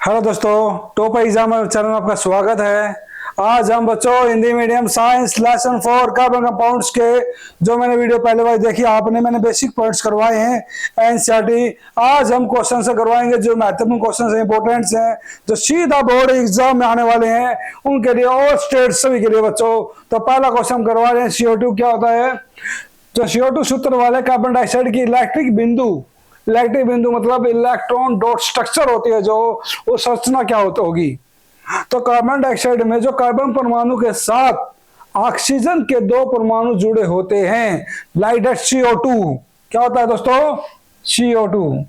Hello दोस्तों, top exam channel में आपका स्वागत है। आज हम बच्चों Hindi medium science lesson 4 carbon compounds के जो मैंने वीडियो पहले बार देखी आपने, मैंने बेसिक पॉइंट्स करवाए हैं एनसीईआरटी। आज हम क्वेश्चन से करवाएंगे जो महत्वपूर्ण क्वेश्चन हैं, इंपॉर्टेंट्स हैं, जो सीधा बोर्ड एग्जाम में आने वाले हैं उनके लिए और स्टेट सभी के लिए बच्चों। तो पहला क्वेश्चन हम करवा रहे हैं, CO2 क्या होता है। जो CO2 सूत्र वाले कार्बन डाइऑक्साइड की इलेक्ट्रिक बिंदु मतलब इलेक्ट्रॉन डॉट स्ट्रक्चर होती है, जो वो संरचना क्या होगी। तो कार्बन डाइऑक्साइड में जो कार्बन परमाणु के साथ ऑक्सीजन के दो परमाणु जुड़े होते हैं, लाइक दैट CO2 क्या होता है दोस्तों, CO2।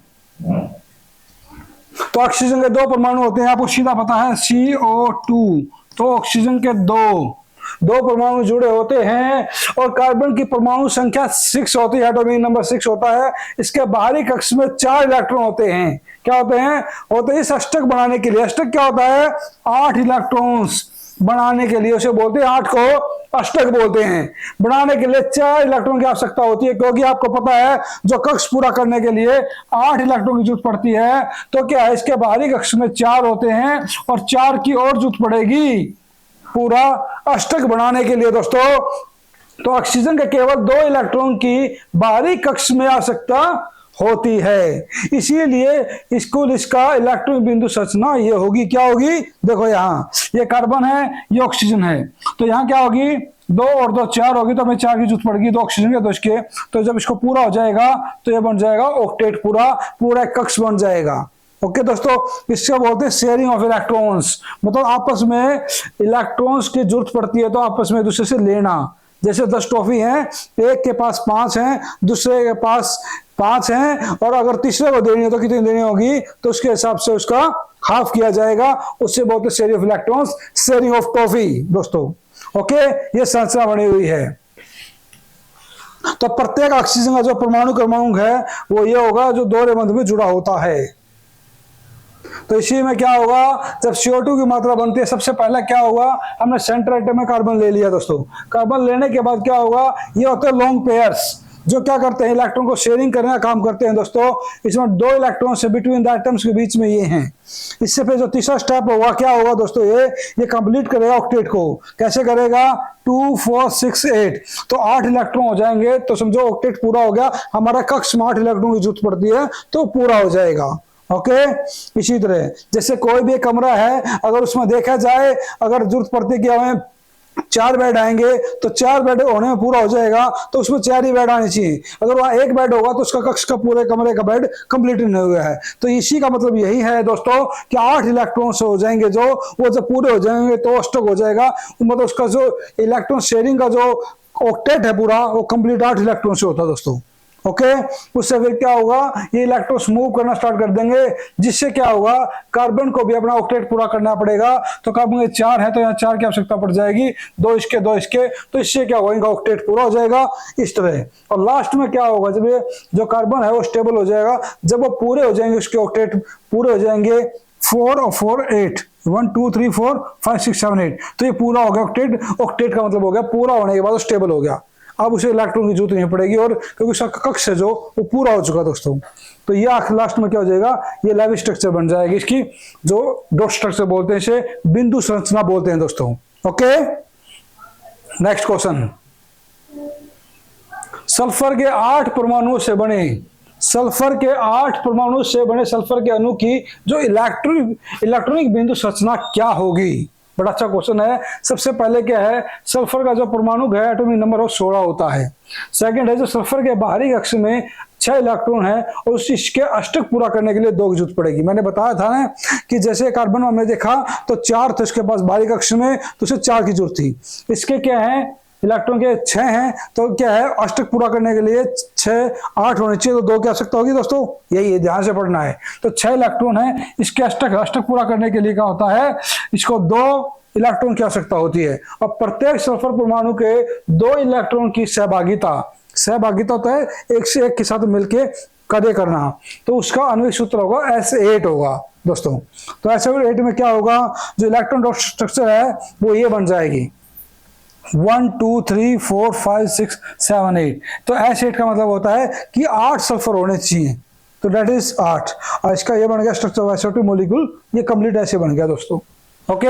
तो ऑक्सीजन के दो परमाणु होते हैं, आपको सीधा पता है CO2। तो ऑक्सीजन के दो परमाणु जुड़े होते हैं और कार्बन की परमाणु संख्या 6 होती है, एटॉमिक नंबर 6 होता है। इसके बाहरी कक्ष में 4 इलेक्ट्रॉन होते हैं। क्या होते हैं इस अष्टक बनाने के लिए, अष्टक क्या होता है 8 इलेक्ट्रॉन्स बनाने के लिए उसे बोलते हैं, 8 को अष्टक बोलते हैं। बनाने के लिए 4 इलेक्ट्रॉन की आवश्यकता होती है, क्योंकि आपको पता है जो कक्ष पूरा करने के लिए 8 इलेक्ट्रॉन की जरूरत पड़ती है। तो क्या है, इसके बाहरी कक्ष में 4 होते हैं और 4 की और जरूरत पड़ेगी पूरा अष्टक बनाने के लिए दोस्तों। तो ऑक्सीजन के केवल 2 इलेक्ट्रॉन की बाहरी कक्ष में आवश्यकता होती है, इसीलिए इसका इलेक्ट्रॉन बिंदु संरचना ये होगी। क्या होगी, देखो यहाँ ये कार्बन है, ये ऑक्सीजन है, तो यहाँ क्या होगी 2 और 2 4 होगी, तो हमें 4 की जरूरत पड़ेगी, 2 ऑक्सीजन के 2 इसके। तो जब इसको पूरा हो जाएगा तो ये बन जाएगा ऑक्टेट, पूरा कक्ष बन जाएगा। ओके दोस्तों, इसको बोलते हैं शेयरिंग ऑफ इलेक्ट्रॉन्स, मतलब आपस में इलेक्ट्रॉन्स की जरूरत पड़ती है तो आपस में एक दूसरे से लेना। जैसे 10 टॉफी हैं, एक के पास 5 हैं, दूसरे के पास 5 हैं, और अगर तीसरे को देनी है तो कितनी देनी होगी, तो उसके हिसाब से उसका हाफ किया जाएगा। उससे बोलते हैं sharing of electrons, sharing of toffee दोस्तों। ओके, ये संरचना बनी हुई है। तो प्रत्येक ऑक्सीजन का जो परमाणु है वो ये होगा जो दोहरे बंध में जुड़ा होता है। तो इसी में क्या होगा, जब CO2 की मात्रा बनती है, सबसे पहला क्या होगा, हमने सेंटर एटम में कार्बन ले लिया दोस्तों। कार्बन लेने के बाद क्या होगा, ये होते हैं लॉन्ग पेयर्स, जो क्या करते हैं इलेक्ट्रॉन को शेयरिंग करने का काम करते हैं दोस्तों। इसमें 2 इलेक्ट्रॉन से बिटवीन द एटम्स के बीच में ये हैं। इससे फिर जो तीसरा स्टेप होगा क्या होगा दोस्तों, ये कंप्लीट करेगा ऑक्टेट को। कैसे करेगा, 2 4 6 8, तो 8 इलेक्ट्रॉन हो जाएंगे, तो समझो ऑक्टेट पूरा हो गया। हमारा कक्ष में 8 इलेक्ट्रॉन की जरूरत पड़ती है तो पूरा हो जाएगा। ओके, इसी तरह जैसे कोई भी कमरा है, अगर उसमें देखा जाए, अगर जरूरत पड़ती है कि हमें 4 बेड आएंगे तो 4 बेड होने में पूरा हो जाएगा, तो उसमें 4 ही बेड आने चाहिए। अगर वहां 1 बेड होगा तो उसका कक्ष का पूरे कमरे का बेड कंप्लीट नहीं हुआ है। तो इसी का मतलब यही है दोस्तों कि 8 इलेक्ट्रॉन से हो जाएंगे, जो वो जब पूरे हो जाएंगे तो अष्टक हो जाएगा। मतलब उसका जो इलेक्ट्रॉन शेयरिंग का जो ऑक्टेट है पूरा, वो कंप्लीट 8 इलेक्ट्रॉन से होता है दोस्तों। ओके, उससे फिर क्या होगा, ये इलेक्ट्रॉन्स मूव करना स्टार्ट कर देंगे, जिससे क्या होगा, कार्बन को भी अपना ऑक्टेट पूरा करना पड़ेगा। तो कार्बन के 4 है तो यहाँ 4 की आवश्यकता पड़ जाएगी, 2 इसके 2 इसके, तो इससे क्या होगा, इनका ऑक्टेट पूरा हो जाएगा इस तरह। और लास्ट में क्या होगा, जब ये जो कार्बन है वो स्टेबल हो जाएगा, जब वो पूरे हो जाएंगे, उसके ऑक्टेट पूरे हो जाएंगे 4 और 4 8, 1 2 3 4 5 6 7 8, तो ये पूरा हो गया ऑक्टेट। ऑक्टेट का मतलब हो गया पूरा होने के बाद वो स्टेबल हो गया, अब उसे इलेक्ट्रॉन की जरूरत नहीं पड़ेगी, और क्योंकि उसका कक्ष है जो वो पूरा हो चुका दोस्तों। तो ये लास्ट में क्या हो जाएगा, ये लेविस स्ट्रक्चर बन जाएगी, इसकी जो डॉट स्ट्रक्चर बोलते हैं, इसे बिंदु संरचना बोलते हैं दोस्तों। ओके, नेक्स्ट क्वेश्चन, सल्फर के 8 परमाणुओं से बने सल्फर के अणु की जो इलेक्ट्रॉनिक बिंदु संरचना क्या होगी। बड़ा अच्छा क्वेश्चन है। सबसे पहले क्या है, सल्फर का जो परमाणु है एटॉमिक नंबर वो 16 होता है। सेकंड है, जो सल्फर के बाहरी कक्ष में 6 इलेक्ट्रॉन है और इसके अष्टक पूरा करने के लिए 2 की जरूरत पड़ेगी। मैंने बताया था ना कि जैसे कार्बन में हमने देखा तो 4 थे उसके पास बाहरी कक्ष में, तो उसे 4 की जरूरत थी। इसके क्या है, इलेक्ट्रॉन के 6 हैं, तो क्या है, अष्टक पूरा करने के लिए 6 8 होने चाहिए, तो 2 की आवश्यकता होगी दोस्तों। यही ध्यान से पढ़ना है। तो 6 इलेक्ट्रॉन है, इसके अष्टक पूरा करने के लिए क्या होता है, इसको 2 इलेक्ट्रॉन की आवश्यकता होती है। और प्रत्येक सल्फर परमाणु के 2 इलेक्ट्रॉन की सहभागिता तो है, एक से एक के साथ मिलके कार्य करना, तो उसका आणविक सूत्र होगा S8 होगा दोस्तों। तो S8 में क्या होगा, जो इलेक्ट्रॉन डॉट स्ट्रक्चर है वो ये बन जाएगी 1 2 3 4 5 6 7 8। तो S8 का मतलब होता है कि 8 सल्फर होने चाहिए। तो डेट इज 8 और इसका ये बन गया स्ट्रक्चर ऑफ SO2 मॉलिक्यूल, ये कंप्लीट ऐसे बन गया दोस्तों। ओके,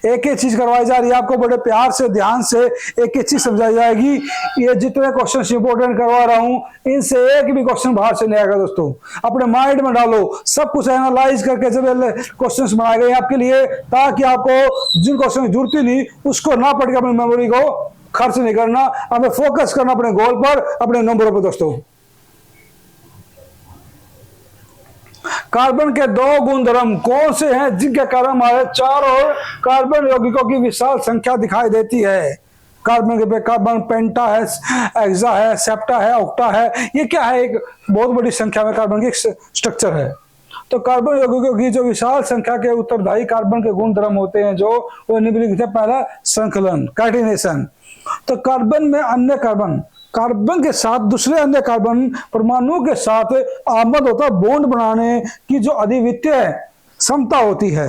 एक एक चीज करवाई जा रही है आपको, बड़े प्यार से ध्यान से एक एक चीज समझाई जाएगी। ये जितने क्वेश्चन इंपोर्टेंट करवा रहा हूं इनसे एक भी क्वेश्चन बाहर से नहीं आएगा दोस्तों, अपने माइंड में डालो, सब कुछ एनालाइज करके जब क्वेश्चंस बनाए गए आपके लिए, ताकि आपको जिन क्वेश्चन की जरूरत ही नहीं उसको ना पढ़ के अपनी मेमोरी को खर्च नहीं करना, हमें फोकस करना अपने गोल पर, अपने नंबरों पर दोस्तों। कार्बन के 2 गुणधर्म कौन से हैं जिनके कारण हमारे चारों कार्बन यौगिकों की विशाल संख्या दिखाई देती है? कार्बन के पे कार्बन पेंटा है, एक्सा है, सेप्टा है, ऑक्टा है, ये क्या है? एक बहुत बड़ी संख्या में कार्बन की स्ट्रक्चर है। तो कार्बन यौगिकों की जो विशाल संख्या के उत्तरदायी कार्बन के गुणधर्म होते हैं जो वो निम्नलिखित है। पहला श्रृंखलन, कार्डिनेशन। तो कार्बन में अन्य कार्बन के साथ दूसरे अन्य कार्बन परमाणुओं के साथ आमद होता है, बॉन्ड बनाने की जो अधिवित्य क्षमता होती है।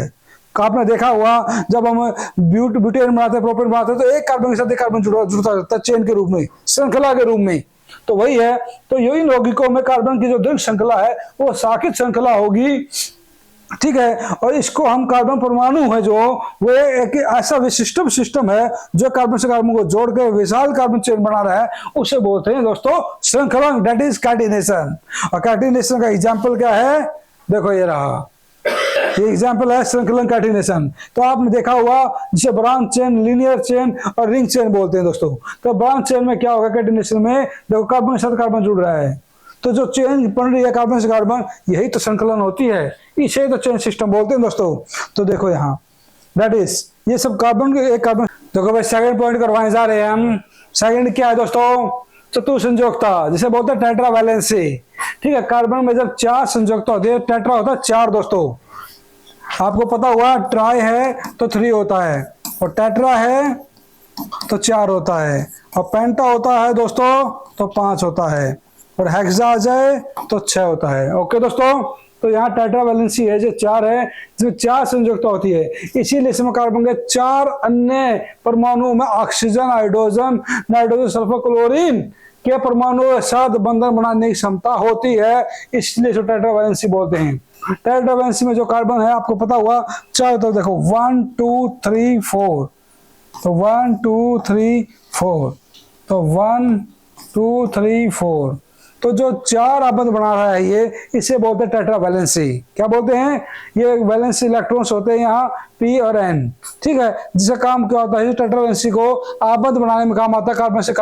आपने देखा हुआ जब हम ब्यूटेन बनाते, प्रोपेन बनाते, तो एक कार्बन के साथ एक कार्बन जुड़ता रहता है चेन के रूप में, श्रृंखला के रूप में। तो वही है, तो यही यौगिकों में कार्बन की जो दीर्घ श्रृंखला है वो साकित श्रृंखला होगी, ठीक है। और इसको हम कार्बन परमाणु है जो वो एक ऐसा विशिष्ट सिस्टम है जो कार्बन से कार्बन को जोड़कर विशाल कार्बन चेन बना रहा है, उसे बोलते हैं दोस्तों श्रृंखलन, दैट इज कार्डिनेशन। और कार्डिनेशन का एग्जांपल क्या है? देखो ये रहा, ये एग्जांपल है श्रृंखलन कार्डिनेशन। तो आपने देखा हुआ जिसे ब्रांच चेन, लीनियर चेन और रिंग चेन बोलते हैं दोस्तों। तो ब्रांच चेन में क्या होगा? कार्डिनेशन में देखो कार्बन के साथ कार्बन जुड़ रहा है, तो जो चेन बन रही है कार्बन से कार्बन, यही तो संकलन होती है, इसे तो चेन सिस्टम बोलते हैं दोस्तों। तो देखो यहाँ दैट इज ये सब कार्बन के एक कार्बन। देखो भाई सेकंड पॉइंट करवाने जा रहे हैं हम। सेकंड क्या है दोस्तों? चतुर संयोजकता, जिसे बोलते हैं टेट्रा वैलेंसी, ठीक है। कार्बन में जब 4 संयोजकता होती है, टेट्रा होता है 4 दोस्तों। आपको पता हुआ ट्राई है तो 3 होता है, और टेट्रा है तो 4 होता है, और पेंटा होता है दोस्तों तो 5 होता है, और हेक्सा आ जाए तो 6 होता है। ओके दोस्तों, तो यहाँ टेट्रा वैलेंसी है जो 4 है, जिसमें 4 संयोजकता होती है। इसीलिए इसमें कार्बन के 4 अन्य परमाणुओं में oxygen, hydrogen, nitrogen, sulphur, chlorine के परमाणुओं के साथ बंधन बनाने की क्षमता होती है, इसलिए इसे टेट्रा वैलेंसी बोलते हैं। टेट्रा वैलेंसी में जो कार्बन है आपको पता हुआ 4, तो देखो 1 2 3 4, तो 1 2 3 4, तो 1 2 3 4, तो जो 4 आबंध बना रहा है ये, इसे बोलते हैं टेट्रा वैलेंसी। क्या बोलते हैं? ये वैलेंस इलेक्ट्रॉन्स होते हैं यहाँ P और N, ठीक है। जिसका काम क्या होता है? टेट्रा वैलेंसी को आबंध बनाने में काम आता है, कार्बन से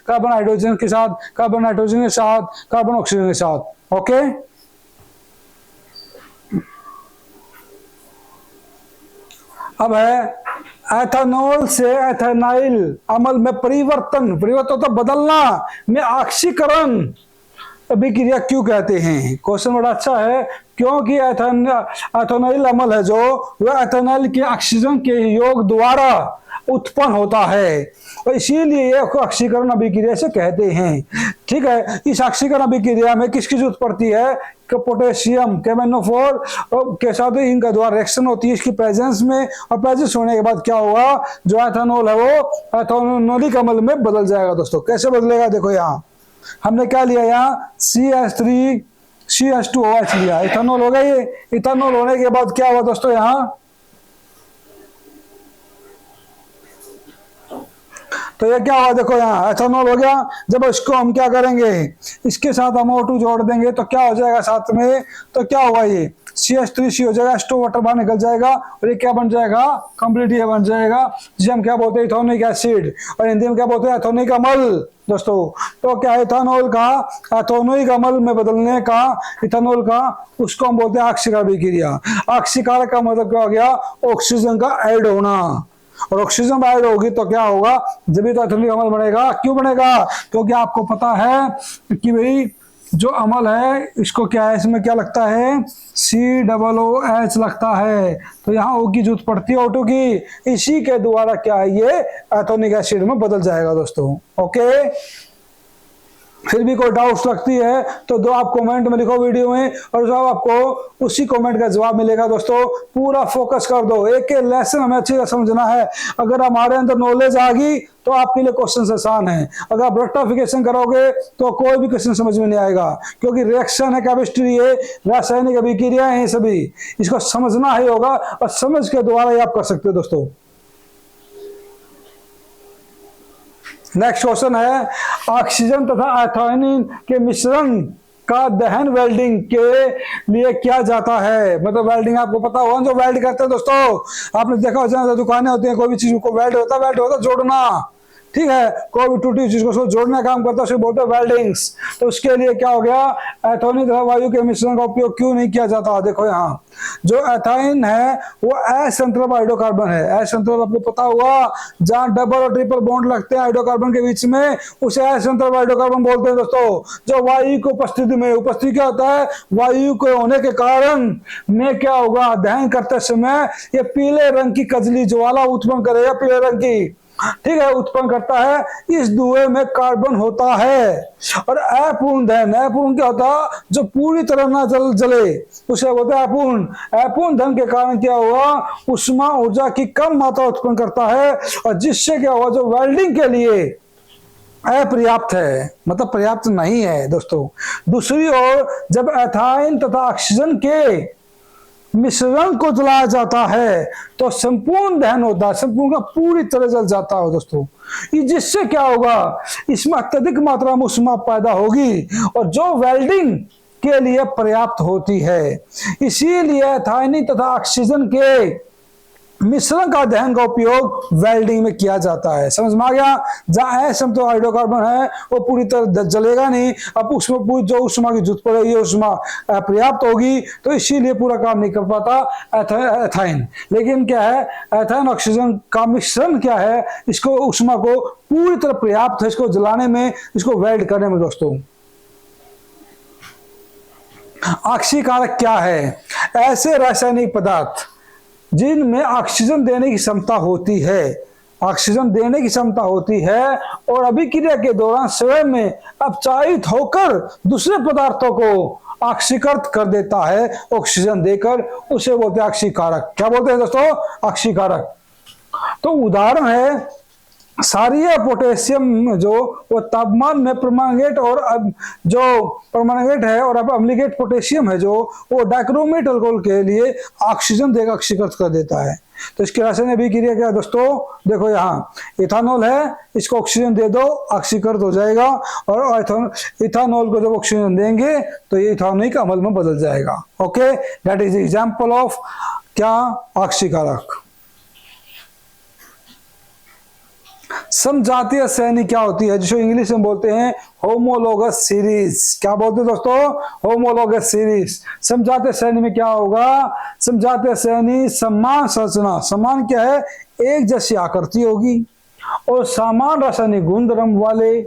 कार्बन हाइड्रोजन के साथ, कार्बन नाइट्रोजन के साथ, कार्बन ऑक्सीजन के साथ। ओके, अब है एथेनॉल से एथेनाइल अमल में परिवर्तन होता बदलना में ऑक्सीकरण अभिक्रिया क्यों कहते हैं? क्वेश्चन बड़ा अच्छा है, क्योंकि एथेनॉल अमल है जो वह एथेनॉल के ऑक्सीजन के योग द्वारा उत्पन्न होता है, और इसीलिए ऑक्सीकरण अभिक्रिया से कहते हैं, ठीक है। इस ऑक्सीकरण अभिक्रिया में किसकी जरूरत पड़ती है? पोटेशियम KMnO4 के साथ इनका द्वारा रिएक्शन होती है इसकी प्रेजेंस में, और प्रेजेंस होने के बाद क्या होगा? जो एथेनॉल है वो एथेनॉलिक अम्ल में बदल जाएगा दोस्तों। कैसे बदलेगा? देखो यहाँ हमने क्या लिया, यहाँ CH3 CH2OH लिया, इथेनॉल हो गया। ये इथेनॉल होने के बाद क्या हुआ दोस्तों? यहाँ तो ये क्या हुआ? देखो यहाँ एथेनॉल हो गया। जब इसको हम क्या करेंगे? इसके साथ हम O2 जोड़ देंगे तो क्या हो जाएगा साथ में? तो क्या होगा? ये CH3C हो जाएगा, H2 वाटर बाहर निकल जाएगा, और ये क्या बन जाएगा? कंप्लीट ये बन जाएगा, जिसे हम क्या बोलते हैं? इथेनॉलिक एसिड, और हिंदी में क्या बोलते हैं? एथेनॉलिक अम्ल दोस्तों। तो क्या इथेनॉल का एथेनॉलिक अम्ल में बदलने का इथेनॉल का, उसको हम बोलते हैं ऑक्सीकरण अभिक्रिया। ऑक्सीकरण का मतलब क्या हो गया? ऑक्सीजन का ऐड होना, और ऑक्सीजन ऐड होगी तो क्या होगा? जब भी तो एथेनॉलिक अम्ल बनेगा। क्यों बनेगा? क्योंकि आपको पता है कि भाई जो अम्ल है इसको क्या है, इसमें क्या लगता है? COOH लगता है, तो यहाँ O की जरूरत पड़ती है O2 की, इसी के द्वारा क्या है? ये एथेनॉलिक एसिड में बदल जाएगा दोस्तों। ओके, फिर भी कोई डाउट्स लगती है तो दो आप कमेंट में लिखो वीडियो में, और जब आपको उसी कमेंट का जवाब मिलेगा। दोस्तों पूरा फोकस कर दो, एक एक लेसन हमें अच्छी तरह समझना है। अगर हमारे अंदर नॉलेज आ गई तो आपके लिए क्वेश्चन आसान है। अगर आप रेक्टिफिकेशन करोगे तो कोई भी क्वेश्चन समझ में नहीं आएगा, क्योंकि रिएक्शन है, केमिस्ट्री है, रासायनिक अभिक्रिया है, सभी इसको समझना ही होगा, और समझ के द्वारा ही आप कर सकते हो। दोस्तों नेक्स्ट क्वेश्चन है, ऑक्सीजन तथा एथाइन के मिश्रण का दहन वेल्डिंग के लिए किया जाता है। मतलब वेल्डिंग आपको पता होगा, जो वेल्ड करते हैं दोस्तों, आपने देखा हो दुकानें होती हैं, कोई भी चीज को वेल्ड होता है जोड़ना, ठीक है, कोई भी टूटी चीज को जोड़ने का काम करता है, उसे बोलते हैं वेल्डिंग्स। तो उसके लिए क्या हो गया, एथाइन तथा वायु के मिश्रण का उपयोग क्यों नहीं किया जाता। देखो यहाँ जो एथाइन है वो असंतृप्त हाइड्रोकार्बन है। असंतृप्त आपको पता हुआ, जहां डबल और ट्रिपल बॉन्ड लगते हैं हाइड्रोकार्बन के बीच में, उसे असंतृप्त हाइड्रोकार्बन बोलते हैं। दोस्तों जो वायु की उपस्थिति में, उपस्थिति क्या होता है, वायु के होने के कारण में क्या होगा, दहन करते समय ये पीले रंग की कजली ज्वाला उत्पन्न करेगा, पीले रंग की, ठीक है, उत्पन्न करता है। इस धुएं में कार्बन होता है। और अपूर्ण दहन, अपूर्ण क्या होता है, जो पूरी तरह ना जले, उसे बोलते हैं अपूर्ण। अपूर्ण दहन के कारण क्या हुआ, उष्मा ऊर्जा की कम मात्रा उत्पन्न करता है, और जिससे क्या हुआ, जो वेल्डिंग के लिए अपर्याप्त है, मतलब पर्याप्त नहीं है। दोस्तों दूसरी ओर जब एथाइन तथा ऑक्सीजन के मिश्रण को जलाया जाता है तो संपूर्ण दहन होता है, संपूर्ण का पूरी तरह जल जाता है। दोस्तों जिससे क्या होगा, इसमें अत्यधिक मात्रा में ऊष्मा पैदा होगी, और जो वेल्डिंग के लिए पर्याप्त होती है। इसीलिए एथाइन तथा ऑक्सीजन के मिश्रण का दहन का उपयोग वेल्डिंग में किया जाता है। समझ में आ गया, जहां असंतृप्त हाइड्रोकार्बन है वो पूरी तरह जलेगा नहीं, अब उसमें पूरी जो ऊष्मा की जरूरत पड़ेगी ऊष्मा पर्याप्त होगी, तो इसीलिए पूरा काम नहीं कर पाता एथाइन। लेकिन क्या है, एथाइन ऑक्सीजन का मिश्रण क्या है, इसको ऊष्मा को पूरी तरह पर्याप्त है इसको जलाने में, इसको वेल्ड करने में। दोस्तों ऑक्सीकारक क्या है, ऐसे रासायनिक पदार्थ जिनमें ऑक्सीजन देने की क्षमता होती है, ऑक्सीजन देने की क्षमता होती है, और अभिक्रिया के दौरान स्वयं में अपचायित होकर दूसरे पदार्थों को ऑक्सीकृत कर देता है ऑक्सीजन देकर, उसे बोलते हैं ऑक्सीकारक। क्या बोलते हैं दोस्तों, ऑक्सीकारक। तो उदाहरण है क्षारीय पोटेशियम, जो वो तापमान में परमांगनेट, और अब जो परमांगनेट है और अब अम्लीगेट पोटेशियम है जो वो डाइक्रोमेट अल्कोहल के लिए ऑक्सीजन देकर ऑक्सीकृत कर देता है। तो इसके रासायनिक अभिक्रिया क्या है दोस्तों, देखो यहाँ इथानॉल है, इसको ऑक्सीजन दे दो, ऑक्सीकृत हो जाएगा, और इथानॉल को जब ऑक्सीजन देंगे तो ये इथानॉइक अम्ल में बदल जाएगा। Okay, that is example of क्या, ऑक्सीकारक। समजातीय श्रेणी क्या होती है, जिसको इंग्लिश में बोलते हैं होमोलोगस सीरीज। क्या बोलते हैं दोस्तों, होमोलोगस सीरीज। समजातीय श्रेणी में क्या होगा, समजातीय श्रेणी समान संरचना, समान क्या है, एक जैसी आकृति होगी, और समान रासायनिक गुणधर्म वाले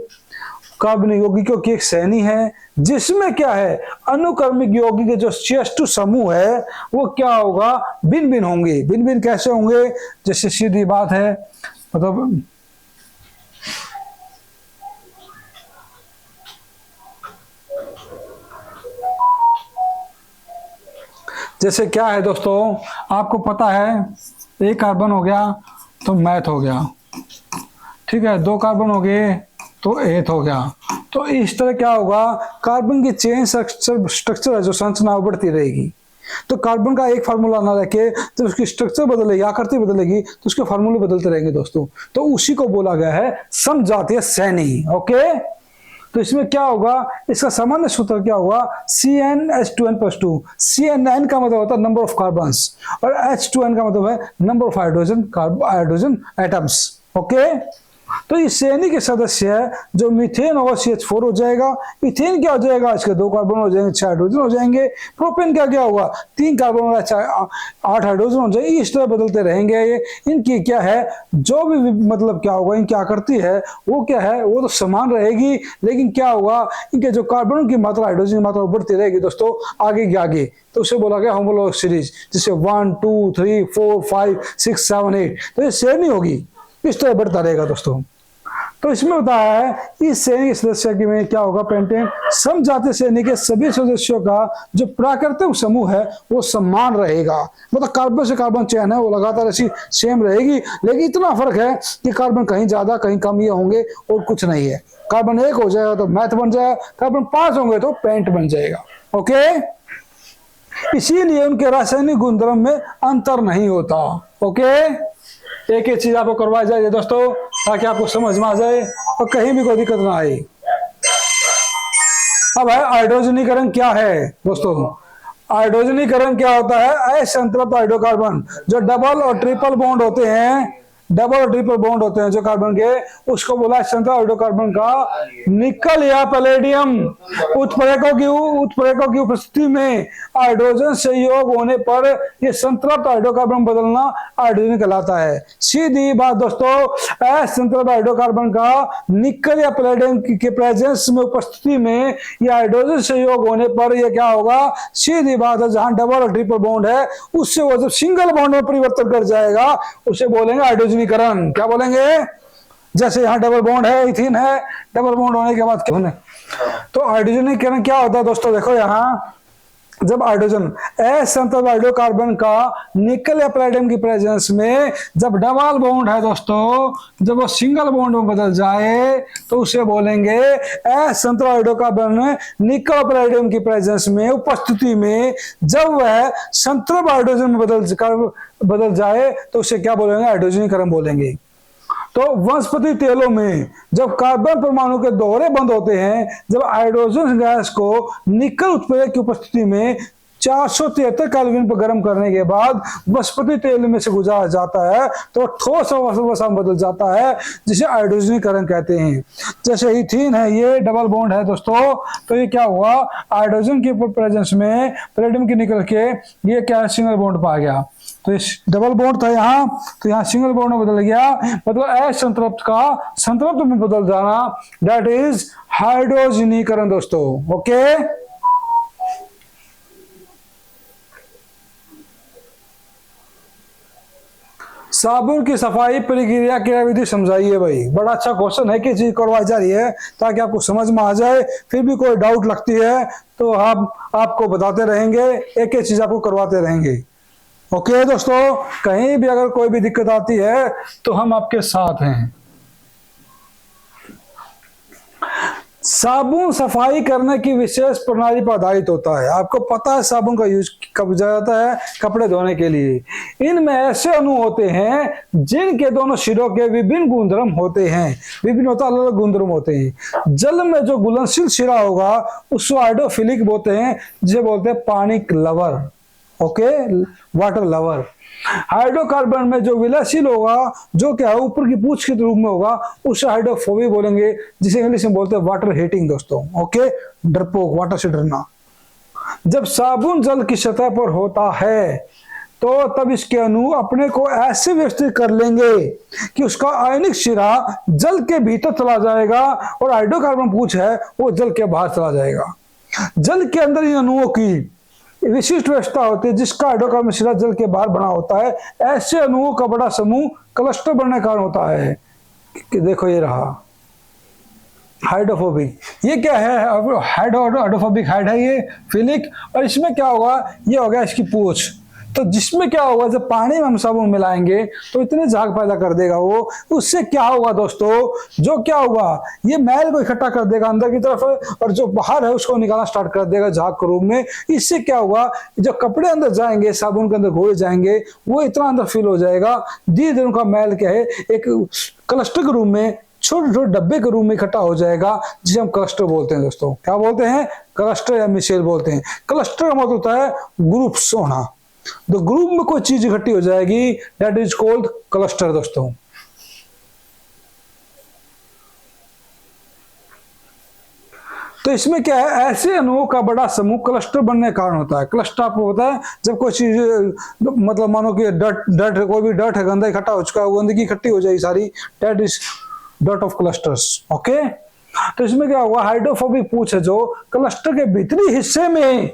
कार्बनिक यौगिकों की एक श्रेणी है, जिसमें क्या है, अनुक्रमिक यौगिक के जो CH2 समूह है वो क्या होगा, भिन्न भिन्न होंगे। भिन्न भिन्न कैसे होंगे, जैसे सीधी बात है, मतलब जैसे क्या है दोस्तों, आपको पता है एक कार्बन हो गया तो मैथ हो गया, ठीक है, दो कार्बन हो गए तो एथ हो गया। तो इस तरह क्या होगा, कार्बन की चेन स्ट्रक्चर है जो संरचना बढ़ती रहेगी। तो कार्बन का एक फार्मूला ना रखे तो उसकी स्ट्रक्चर बदलेगी, आकृति बदलेगी, तो उसके फार्मूले बदलते रहेंगे दोस्तों। तो उसी को बोला गया है समजातीय श्रेणी। ओके, तो इसमें क्या होगा, इसका सामान्य सूत्र क्या होगा, CnH2n+2। CnN का मतलब होता है नंबर ऑफ कार्बन्स, और H2n का मतलब है number of hydrogen atoms. Okay, तो इस श्रेणी के सदस्य है जो मीथेन और CH4 हो जाएगा। इथेन क्या हो जाएगा, इसके 2 कार्बन हो जाएंगे, 6 हाइड्रोजन हो जाएंगे। प्रोपेन क्या होगा, 3 कार्बन और 8 हाइड्रोजन हो जाएंगे। इस तरह बदलते रहेंगे ये। इनकी क्या है, जो भी मतलब क्या होगा, इनकी आकृति है वो क्या है, वो तो समान रहेगी, लेकिन क्या होगा, इनके जो कार्बन की मात्रा, हाइड्रोजन की मात्रा बढ़ती रहेगी दोस्तों आगे के आगे। तो उसे बोला गया होमोलोगस सीरीज, जिससे 1 2 3 4 5 6 7 8, तो ये श्रेणी होगी, इस तरह बढ़ता रहेगा दोस्तों। तो इसमें बताया है इस सैनिक सदस्य के में क्या होगा, पेंटेन समजातीय सैनिक के सभी सदस्यों का जो प्राकृतिक समूह है वो समान रहेगा। मतलब कार्बन से कार्बन चेन है वो लगातार ऐसी सेम रहेगी, लेकिन इतना फर्क है कि कार्बन कहीं ज्यादा कहीं कम ये होंगे और कुछ नहीं है। कार्बन 1 हो जाएगा तो मैथ बन जाएगा, कार्बन 5 होंगे तो पेंट बन जाएगा। ओके, इसीलिए उनके रासायनिक गुणधर्म में अंतर नहीं होता। ओके, एक एक चीज आपको करवाई जाए दोस्तों ताकि आपको समझ में आ जाए और कहीं भी कोई दिक्कत ना आए। अब है हाइड्रोजनीकरण क्या है दोस्तों। हाइड्रोजनीकरण क्या होता है, असंतृप्त हाइड्रोकार्बन जो डबल और ट्रिपल बॉन्ड होते हैं, डबल और ट्रिपल बॉन्ड होते हैं जो कार्बन के, उसको बोला संतृप्त हाइड्रोकार्बन का निकल या पैलेडियम। उत्प्रेरकों की उपस्थिति में हाइड्रोजन संयोग होने पर यह संतृप्त हाइड्रोकार्बन बदलना हाइड्रोजन कहलाता है। सीधी बात दोस्तों, असंतृप्त हाइड्रोकार्बन का निकल या पैलेडियम के प्रेजेंस में उपस्थिति में यह हाइड्रोजन संयोग होने पर यह क्या होगा, सीधी बात है, जहां डबल और ट्रिपल बॉन्ड है उससे वो जब सिंगल बॉन्ड में परिवर्तन कर जाएगा उसे बोलेंगे हाइड्रोजनीकरण। क्या बोलेंगे, जैसे यहाँ डबल बॉन्ड है, इथीन है, डबल बॉन्ड होने के बाद क्या होने, तो हाइड्रोजनीकरण क्या होता है दोस्तों। देखो यहाँ जब हाइड्रोजन असंतृप्त हाइड्रोकार्बन का निकल या पैलेडियम की प्रेजेंस में जब डबल बॉन्ड है दोस्तों, जब वो सिंगल बॉन्ड में बदल जाए तो उसे बोलेंगे असंतृप्त हाइड्रोकार्बन निकल पैलेडियम की प्रेजेंस में उपस्थिति में जब वह संतृप्त हाइड्रोजन में बदल जाए तो उसे क्या बोलेंगे, हाइड्रोजनीकरण बोलेंगे। तो वनस्पति तेलों में जब कार्बन परमाणु के दोहरे बंद होते हैं, जब हाइड्रोजन गैस को निकल उत्प्रेरक की उपस्थिति में 473 केल्विन पर गर्म करने के बाद वनस्पति तेल में से गुजारा जाता है तो ठोस अवस्था में बदल जाता है, जिसे हाइड्रोजनीकरण कहते हैं। जैसे इथीन है, ये डबल बॉन्ड है दोस्तों, तो ये क्या हुआ, हाइड्रोजन की प्रेजेंस में पैलेडियम की निकल के ये क्या सिंगल बॉन्ड पा गया, तो इस डबल बॉन्ड था यहाँ, तो यहाँ सिंगल बॉन्ड में बदल गया, मतलब असंतृप्त का संतृप्त में बदल जाना, दैट इज हाइड्रोजनीकरण दोस्तों। ओके, साबुन की सफाई प्रक्रिया क्रियाविधि समझाइए भाई। बड़ा अच्छा क्वेश्चन है कि चीज करवाई जा रही है ताकि आपको समझ में आ जाए, फिर भी कोई डाउट लगती है तो हम आपको बताते रहेंगे, एक एक चीज आपको करवाते रहेंगे। ओके दोस्तों, कहीं भी अगर कोई भी दिक्कत आती है तो हम आपके साथ हैं। साबुन सफाई करने की विशेष प्रणाली पर आधारित होता है। आपको पता है साबुन का यूज कब जाता है, कपड़े धोने के लिए। इनमें ऐसे अणु होते हैं जिनके दोनों सिरों के विभिन्न गुणधर्म होते हैं, विभिन्न होता अलग अलग गुणधर्म होते हैं। जल में जो घुलनशील सिरा होगा उसको हाइड्रोफिलिक बोलते हैं, जिसे बोलते हैं पानी lover. Okay, water lover. Hydrocarbon में जो विलयशील होगा, जो क्या है ऊपर की पूंछ के रूप में होगा, उसे हाइड्रोफोबिक बोलेंगे, जिसे इंग्लिश में बोलते हैं वाटर हीटिंग दोस्तों। ओके, डरपोक, वाटर से डरना। जब साबुन जल की सतह पर होता है तो तब इसके अणु अपने को ऐसे व्यवस्थित कर लेंगे कि उसका आयनिक सिरा जल के भीतर चला जाएगा और हाइड्रोकार्बन पूंछ है वो जल के बाहर चला जाएगा। जल के अंदर इन अणुओं की विशिष्ट व्यवस्था होती है जिसका हाइड्रोकार्बन सिरा जल के बाहर बना होता है। ऐसे अणुओं का बड़ा समूह क्लस्टर बनने का कारण होता है कि देखो ये रहा हाइड्रोफोबिक। ये क्या है, हाइड्रोफोबिक हाइड है ये फिलिक, और इसमें क्या होगा, ये हो गया इसकी पूंछ। तो जिसमें क्या होगा, जब पानी में हम साबुन मिलाएंगे तो इतने झाग पैदा कर देगा वो, उससे क्या होगा दोस्तों, जो क्या होगा ये मैल को इकट्ठा कर देगा अंदर की तरफ और जो बाहर है उसको निकालना स्टार्ट कर देगा झाग के रूप में। इससे क्या होगा, जो कपड़े अंदर जाएंगे साबुन के अंदर घोले जाएंगे वो इतना अंदर फिल हो जाएगा, धीरे धीरे उनका मैल क्या है एक क्लस्टर के रूप में, छोटे छोटे डब्बे के रूप में इकट्ठा हो जाएगा, जिसे हम क्लस्टर बोलते हैं दोस्तों। क्या बोलते हैं, क्लस्टर या मिसेल बोलते हैं। क्लस्टर का मतलब होता है ग्रुप्स होना, तो ग्रुप में कोई चीज इकट्ठी हो जाएगी, दैट इज कॉल्ड क्लस्टर दोस्तों। तो इसमें क्या है, ऐसे अणुओं का बड़ा समूह क्लस्टर बनने का कारण होता है। क्लस्टर आपको पता है, जब कोई चीज मतलब मानो कि डर्ट कोई भी डर्ट है गंदा इकट्ठा हो चुका है, गंदगी इकट्ठी हो जाएगी सारी, that is dirt of clusters. Okay, तो इसमें क्या होगा, हाइड्रोफोबिक पूंछ है जो क्लस्टर के भीतरी हिस्से में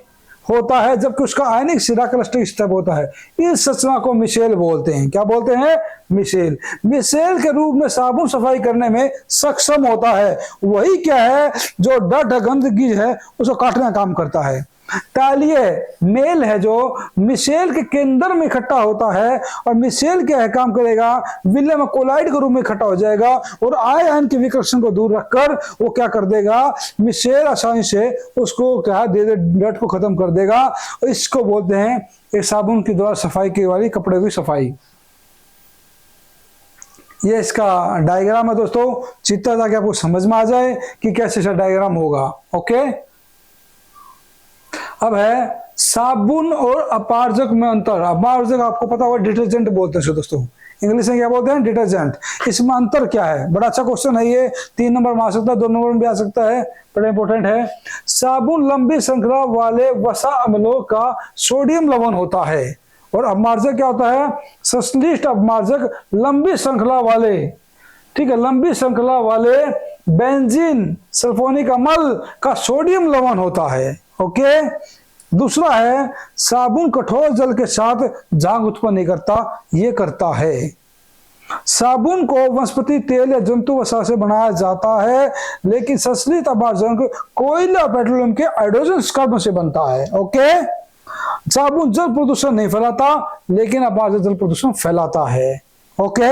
होता है जबकि उसका आयनिक सिरा क्लस्टरिंग स्टेप होता है। इस संरचना को मिशेल बोलते हैं। क्या बोलते हैं? मिशेल। मिशेल के रूप में साबुन सफाई करने में सक्षम होता है। वही क्या है जो डट गंदगी है उसको काटने का काम करता है। तालिए मेल है जो मिशेल के केंद्र में इकट्ठा होता है और मिशेल क्या है काम करेगा, विलियम कोलाइड के रूप में इकट्ठा हो जाएगा और आयन के विकर्षण को दूर रखकर वो क्या कर देगा, मिशेल आसानी से उसको क्या दे डट को खत्म कर देगा। और इसको बोलते हैं एक साबुन के द्वारा सफाई की वाली कपड़े की सफाई। ये इसका डायग्राम है दोस्तों, चित्र ताकि आपको समझ में आ जाए कि कैसे इसका डायग्राम होगा। ओके, अब है साबुन और अपारजक में अंतर। अपारजक आपको पता होगा डिटर्जेंट बोलते हैं दोस्तों, इंग्लिश में क्या बोलते हैं? डिटर्जेंट। इसमें अंतर क्या है? बड़ा अच्छा क्वेश्चन है ये, 3 नंबर में आ सकता है, 2 नंबर में भी आ सकता है, बड़ा इंपॉर्टेंट है। साबुन लंबी श्रृंखला वाले वसा अम्लों का सोडियम लवण होता है और अपमार्जक क्या होता है? संश्लिष्ट अपमार्जक लंबी श्रृंखला वाले, ठीक है, लंबी श्रृंखला वाले बेंजीन सल्फोनिक अम्ल का सोडियम लवण होता है। ओके, दूसरा है साबुन कठोर जल के साथ झाग उत्पन्न नहीं करता, ये करता है। साबुन को वनस्पति तेल या जंतु वसा से बनाया जाता है लेकिन संश्लिष्ट अपमार्जक कोयला पेट्रोलियम के हाइड्रोजन कार्बन से बनता है। ओके, साबुन जल प्रदूषण नहीं फैलाता लेकिन अपमार्जक जल प्रदूषण फैलाता है। ओके,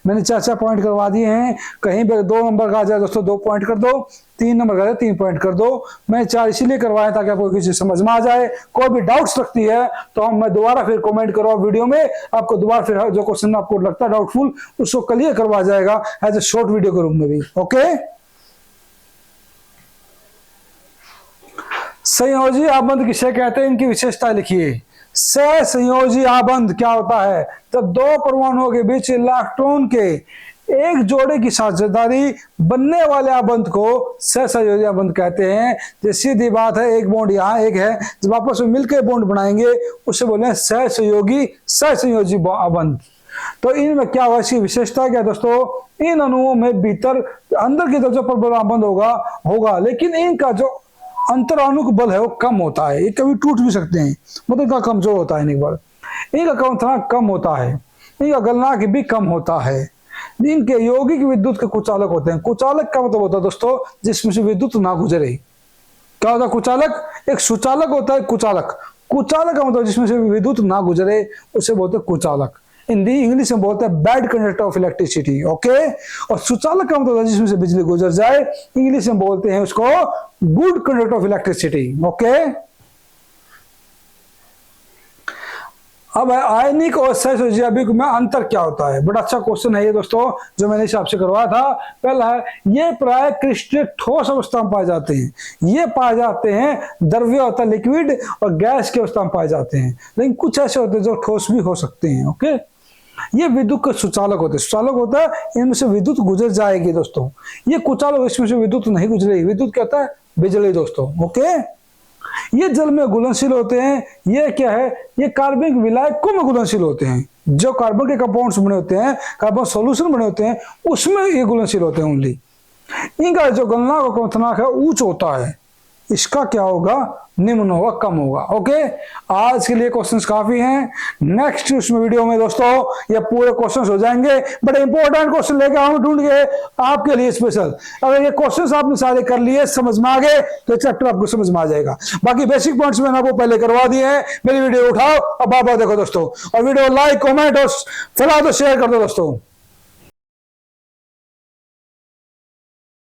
मैंने 4 पॉइंट करवा दिए हैं। कहीं पे 2 नंबर का आ जाए दोस्तों 2 पॉइंट कर दो, 3 नंबर का आ जाए 3 पॉइंट कर दो। मैं 4 इसीलिए करवाया ताकि आपको किसी समझ में आ जाए। कोई भी डाउट्स रखती है तो मैं दोबारा फिर कमेंट करवा वीडियो में, आपको दोबारा फिर जो क्वेश्चन आपको लगता है डाउटफुल उसको क्लियर करवा जाएगा एज ए शॉर्ट वीडियो के रूप में भी। ओके, संयोजी आबंध किसे कहते हैं, इनकी विशेषता लिखिए। सहसंयोजी आबंध क्या होता है? जब 2 परमाणुओं के बीच इलेक्ट्रॉन के एक जोड़े की साझेदारी बनने वाले आबंध को सहसंयोजी आबंध कहते हैं। जैसे सीधी बात है, एक बॉन्ड यहाँ एक है, जब आपस में मिलकर बॉन्ड बनाएंगे उसे बोले हैं सहसंयोजी आबंध। तो इनमें क्या होगा, इसकी विशेषता क्या दोस्तों? इन अणुओं में भीतर अंदर की तरफ जो परमाणु आबंध होगा लेकिन इनका जो अंतराणुक बल है वो कम होता है, ये कभी टूट भी सकते हैं, मतलब इनका कमजोर होता है, एक बार इनका कम होता है, इनका गलनांक भी कम होता है। इनके यौगिक विद्युत के कुचालक होते हैं। कुचालक का मतलब होता है दोस्तों जिसमें से विद्युत ना गुजरे। क्या होता है कुचालक? एक सुचालक होता है कुचालक। कुचालक का मतलब जिसमें से विद्युत ना गुजरे उसे बोलते हैं कुचालक। हिंदी इंग्लिश में बोलते हैं bad conductor of electricity. Okay, और सुचालक का मतलब जिसमें से बिजली गुजर जाए, इंग्लिश में बोलते हैं उसको good conductor of electricity. Okay, अब आयनिक और सहसंयोजी में अंतर क्या होता है? बड़ा अच्छा क्वेश्चन है ये दोस्तों जो मैंने हिसाब से करवाया था। पहला है ये प्राय क्रिस्टल ठोस अवस्था में पाए जाते हैं, ये पाए जाते हैं द्रव्य होता है लिक्विड और गैस की अवस्था में पाए जाते हैं, लेकिन कुछ ऐसे होते हैं जो ठोस भी हो सकते हैं। ओके, ये विद्युत के सुचालक होते हैं। सुचालक होता है इनमें से विद्युत गुजर जाएगी दोस्तों। ये कुचालक इसमें से विद्युत नहीं गुजरेगी। विद्युत क्या होता है? बिजली दोस्तों। ओके, ये जल में घुलनशील होते हैं। ये क्या है? ये कार्बनिक विलायकों में घुलनशील होते हैं। जो कार्बन के कंपाउंड्स बने होते हैं, कार्बन सॉल्यूशन बने होते हैं, उसमें ये घुलनशील होते हैं ओनली। इनका जो गलनांक और क्वथनांक है उच्च होता है, इसका क्या होगा? निम्न होगा, कम होगा। ओके, आज के लिए क्वेश्चंस काफी हैं। नेक्स्ट उसमें वीडियो में दोस्तों ये पूरे क्वेश्चंस हो जाएंगे। बड़े इंपॉर्टेंट क्वेश्चन लेकर हम ढूंढ के आपके लिए स्पेशल। अगर ये क्वेश्चंस आपने सारे कर लिए, समझ में आ गए तो चैप्टर आपको समझ में आ जाएगा। बाकी बेसिक पॉइंट्स मैंने आपको पहले करवा दिए हैं। मेरी वीडियो उठाओ और बार बार देखो दोस्तों, और वीडियो लाइक कमेंट और फैला दो, शेयर कर दो दोस्तों।